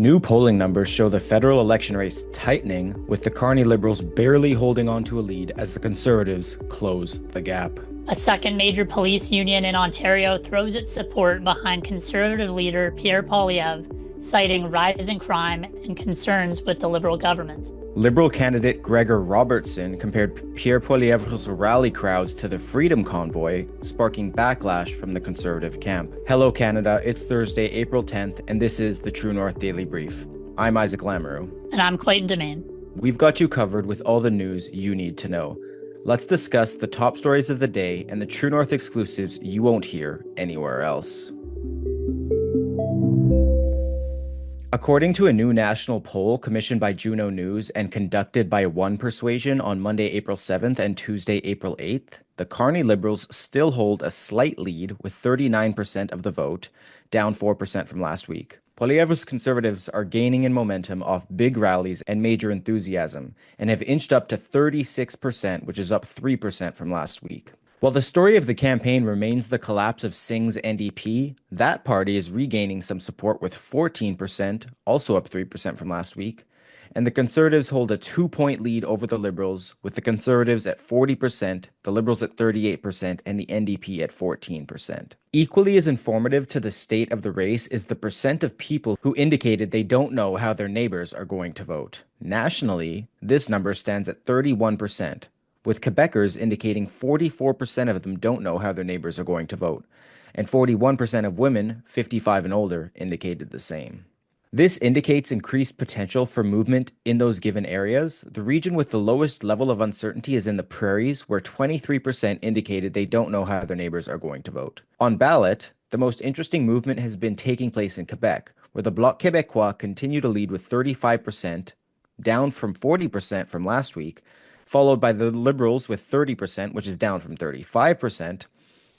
New polling numbers show the federal election race tightening, with the Carney Liberals barely holding on to a lead as the Conservatives close the gap. A second major police union in Ontario throws its support behind Conservative Leader Pierre Poilievre, citing rising crime and concerns with the Liberal government. Liberal candidate Gregor Robertson compared Pierre Poilievre's rally crowds to the Freedom Convoy, sparking backlash from the Conservative camp. Hello Canada, it's Thursday, April 10th, and this is the True North Daily Brief. I'm Isaac Lamoureux. And I'm Clayton DeMaine. We've got you covered with all the news you need to know. Let's discuss the top stories of the day and the True North exclusives you won't hear anywhere else. According to a new national poll commissioned by Juno News and conducted by One Persuasion on Monday, April 7th and Tuesday, April 8th, the Carney Liberals still hold a slight lead with 39% of the vote, down 4% from last week. Poilievre's Conservatives are gaining in momentum off big rallies and major enthusiasm, and have inched up to 36%, which is up 3% from last week. While the story of the campaign remains the collapse of Singh's NDP, that party is regaining some support with 14%, also up 3% from last week. And the Conservatives hold a 2-point lead over the Liberals, with the Conservatives at 40%, the Liberals at 38%, and the NDP at 14%. Equally as informative to the state of the race is the percent of people who indicated they don't know how their neighbors are going to vote. Nationally, this number stands at 31%. With Quebecers indicating 44% of them don't know how their neighbors are going to vote, and 41% of women, 55 and older, indicated the same. This indicates increased potential for movement in those given areas. The region with the lowest level of uncertainty is in the prairies, where 23% indicated they don't know how their neighbors are going to vote. On ballot, the most interesting movement has been taking place in Quebec, where the Bloc Québécois continue to lead with 35%, down from 40% from last week, followed by the Liberals with 30%, which is down from 35%,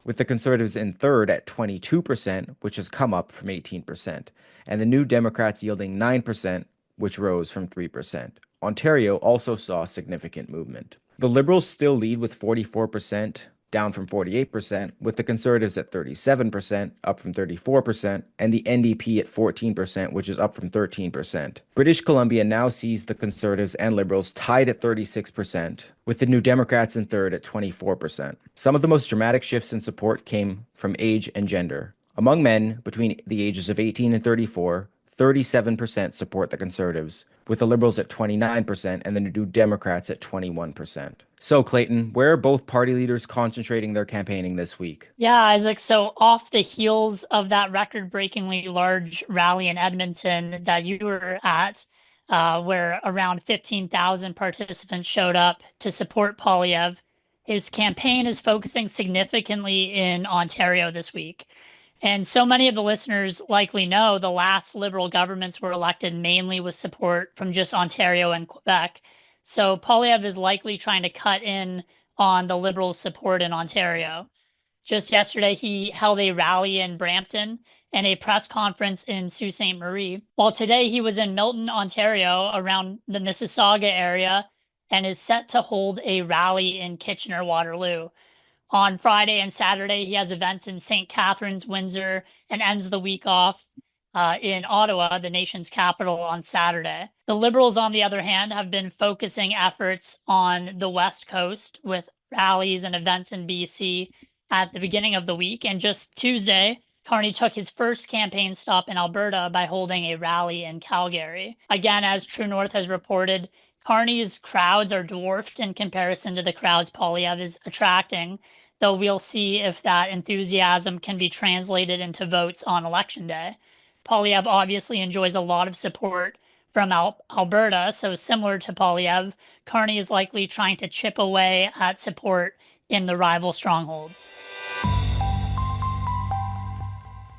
with the Conservatives in third at 22%, which has come up from 18%, and the New Democrats yielding 9%, which rose from 3%. Ontario also saw significant movement. The Liberals still lead with 44%, down from 48%, with the Conservatives at 37%, up from 34%, and the NDP at 14%, which is up from 13%. British Columbia now sees the Conservatives and Liberals tied at 36%, with the New Democrats in third at 24%. Some of the most dramatic shifts in support came from age and gender. Among men between the ages of 18 and 34, 37% support the Conservatives, with the Liberals at 29% and the New Democrats at 21%. So, Clayton, where are both party leaders concentrating their campaigning this week? Yeah, Isaac, so off the heels of that record-breakingly large rally in Edmonton that you were at, where around 15,000 participants showed up to support Poilievre, his campaign is focusing significantly in Ontario this week. And so many of the listeners likely know the last Liberal governments were elected mainly with support from just Ontario and Quebec. So Poilievre is likely trying to cut in on the Liberals' support in Ontario. Just yesterday, he held a rally in Brampton and a press conference in Sault Ste. Marie, while today he was in Milton, Ontario, around the Mississauga area, and is set to hold a rally in Kitchener-Waterloo. On Friday and Saturday, he has events in St. Catharines, Windsor, and ends the week off in Ottawa, the nation's capital, on Saturday. The Liberals, on the other hand, have been focusing efforts on the West Coast with rallies and events in BC at the beginning of the week. And just Tuesday, Carney took his first campaign stop in Alberta by holding a rally in Calgary. Again, as True North has reported, Carney's crowds are dwarfed in comparison to the crowds Poilievre is attracting, though we'll see if that enthusiasm can be translated into votes on Election Day. Poilievre obviously enjoys a lot of support from Alberta, so similar to Poilievre, Carney is likely trying to chip away at support in the rival strongholds.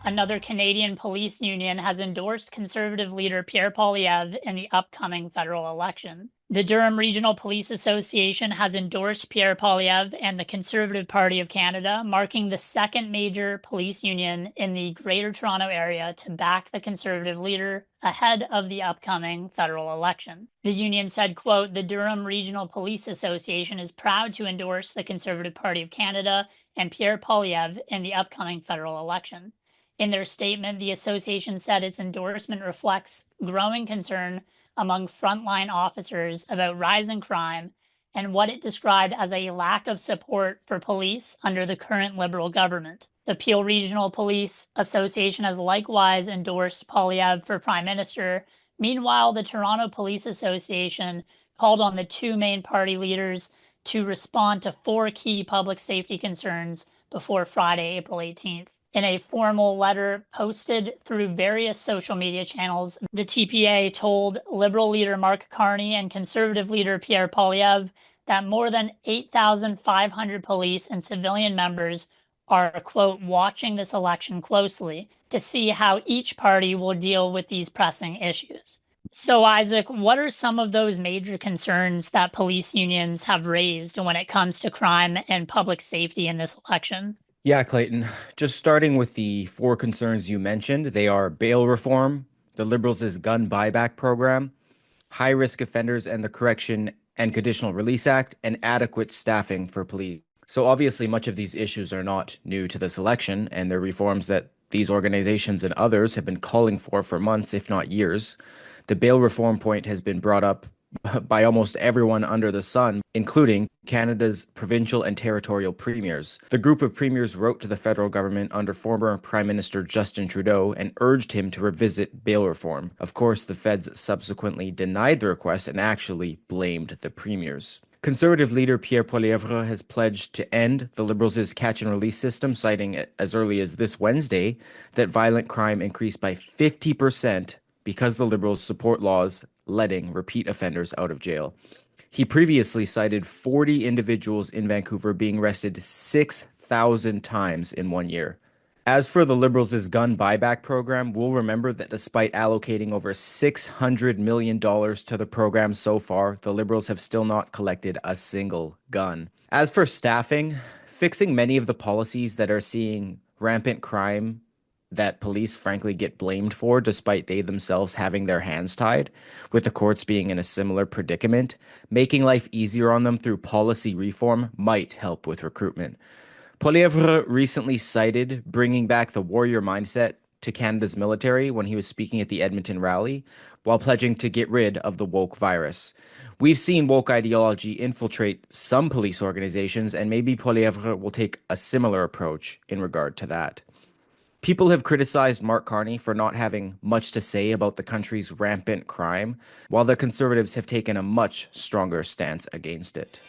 Another Canadian police union has endorsed Conservative leader Pierre Poilievre in the upcoming federal election. The Durham Regional Police Association has endorsed Pierre Poilievre and the Conservative Party of Canada, marking the second major police union in the Greater Toronto Area to back the Conservative leader ahead of the upcoming federal election. The union said, quote, "The Durham Regional Police Association is proud to endorse the Conservative Party of Canada and Pierre Poilievre in the upcoming federal election. In their statement, the association said its endorsement reflects growing concern among frontline officers about rising crime and what it described as a lack of support for police under the current Liberal government. The Peel Regional Police Association has likewise endorsed Poilievre for Prime Minister. Meanwhile, the Toronto Police Association called on the two main party leaders to respond to four key public safety concerns before Friday, April 18th. In a formal letter posted through various social media channels, the TPA told Liberal leader Mark Carney and Conservative leader Pierre Poilievre that more than 8,500 police and civilian members are, quote, watching this election closely to see how each party will deal with these pressing issues. So, Isaac, what are some of those major concerns that police unions have raised when it comes to crime and public safety in this election? Yeah, Clayton, just starting with the four concerns you mentioned, they are bail reform, the Liberals' gun buyback program, high risk offenders and the Correction and Conditional Release Act, and adequate staffing for police. So, obviously, much of these issues are not new to this election, and they're reforms that these organizations and others have been calling for months, if not years. The bail reform point has been brought up by almost everyone under the sun, including Canada's provincial and territorial premiers. The group of premiers wrote to the federal government under former Prime Minister Justin Trudeau and urged him to revisit bail reform. Of course, the feds subsequently denied the request and actually blamed the premiers. Conservative leader Pierre Poilievre has pledged to end the Liberals' catch and release system, citing as early as this Wednesday that violent crime increased by 50% because the Liberals support laws letting repeat offenders out of jail. He previously cited 40 individuals in Vancouver being arrested 6,000 times in 1 year. As for the Liberals' gun buyback program, we'll remember that despite allocating over $600 million to the program so far, the Liberals have still not collected a single gun. As for staffing, fixing many of the policies that are seeing rampant crime that police frankly get blamed for, despite they themselves having their hands tied, with the courts being in a similar predicament, making life easier on them through policy reform might help with recruitment. Poilievre recently cited bringing back the warrior mindset to Canada's military when he was speaking at the Edmonton rally, while pledging to get rid of the woke virus. We've seen woke ideology infiltrate some police organizations, and maybe Poilievre will take a similar approach in regard to that. People have criticized Mark Carney for not having much to say about the country's rampant crime, while the Conservatives have taken a much stronger stance against it.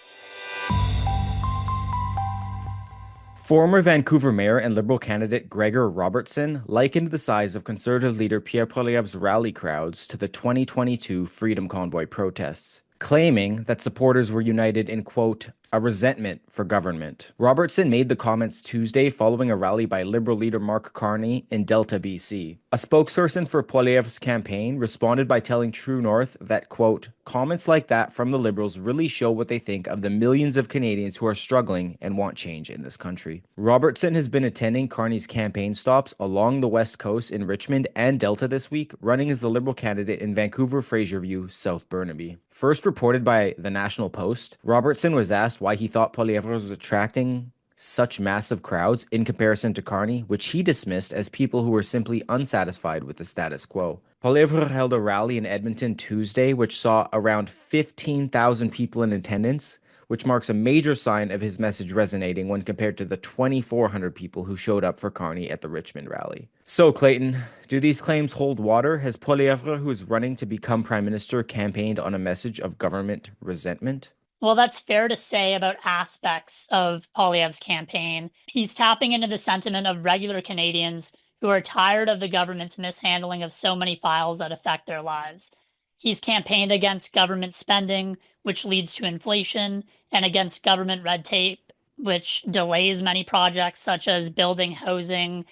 Former Vancouver Mayor and Liberal candidate Gregor Robertson likened the size of Conservative leader Pierre Poilievre's rally crowds to the 2022 Freedom Convoy protests, claiming that supporters were united in, quote, a resentment for government. Robertson made the comments Tuesday following a rally by Liberal leader Mark Carney in Delta, BC. A spokesperson for Poilievre's campaign responded by telling True North that, quote, comments like that from the Liberals really show what they think of the millions of Canadians who are struggling and want change in this country. Robertson has been attending Carney's campaign stops along the West Coast in Richmond and Delta this week, running as the Liberal candidate in Vancouver, Fraserview, South Burnaby. First reported by the National Post, Robertson was asked why he thought Poilievre was attracting such massive crowds in comparison to Carney, which he dismissed as people who were simply unsatisfied with the status quo. Poilievre held a rally in Edmonton Tuesday, which saw around 15,000 people in attendance, which marks a major sign of his message resonating when compared to the 2,400 people who showed up for Carney at the Richmond rally. So, Clayton, do these claims hold water? Has Poilievre, who is running to become Prime Minister, campaigned on a message of government resentment? Well, that's fair to say about aspects of Poilievre's campaign. He's tapping into the sentiment of regular Canadians who are tired of the government's mishandling of so many files that affect their lives. He's campaigned against government spending, which leads to inflation, and against government red tape, which delays many projects such as building, housing,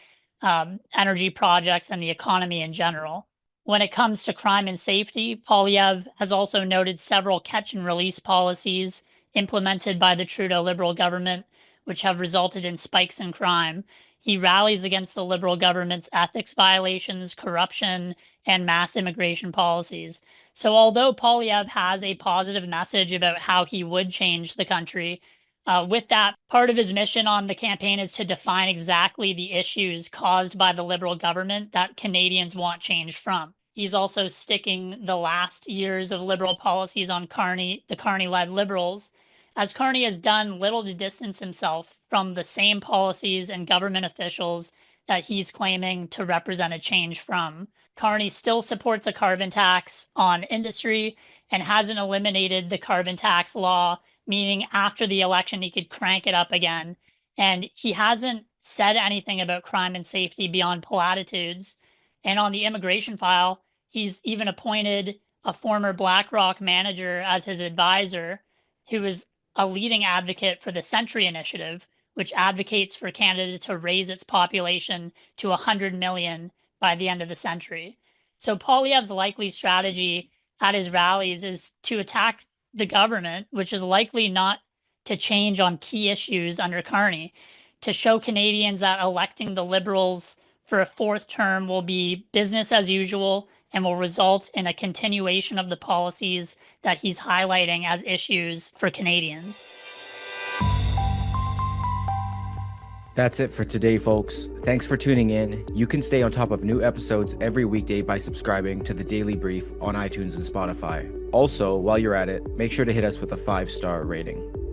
energy projects, and the economy in general. When it comes to crime and safety, Poilievre has also noted several catch and release policies implemented by the Trudeau Liberal government, which have resulted in spikes in crime. He rallies against the Liberal government's ethics violations, corruption, and mass immigration policies. So although Poilievre has a positive message about how he would change the country, With that, part of his mission on the campaign is to define exactly the issues caused by the Liberal government that Canadians want change from. He's also sticking the last years of Liberal policies on the Carney-led Liberals, as Carney has done little to distance himself from the same policies and government officials that he's claiming to represent a change from. Carney still supports a carbon tax on industry and hasn't eliminated the carbon tax law, meaning after the election he could crank it up again. And he hasn't said anything about crime and safety beyond platitudes. And on the immigration file, he's even appointed a former BlackRock manager as his advisor, who is a leading advocate for the Century Initiative, which advocates for Canada to raise its population to 100 million by the end of the century. So Poilievre's likely strategy at his rallies is to attack the government, which is likely not to change on key issues under Carney, to show Canadians that electing the Liberals for a fourth term will be business as usual and will result in a continuation of the policies that he's highlighting as issues for Canadians. That's it for today, folks. Thanks for tuning in. You can stay on top of new episodes every weekday by subscribing to the Daily Brief on iTunes and Spotify. Also, while you're at it, make sure to hit us with a 5-star rating.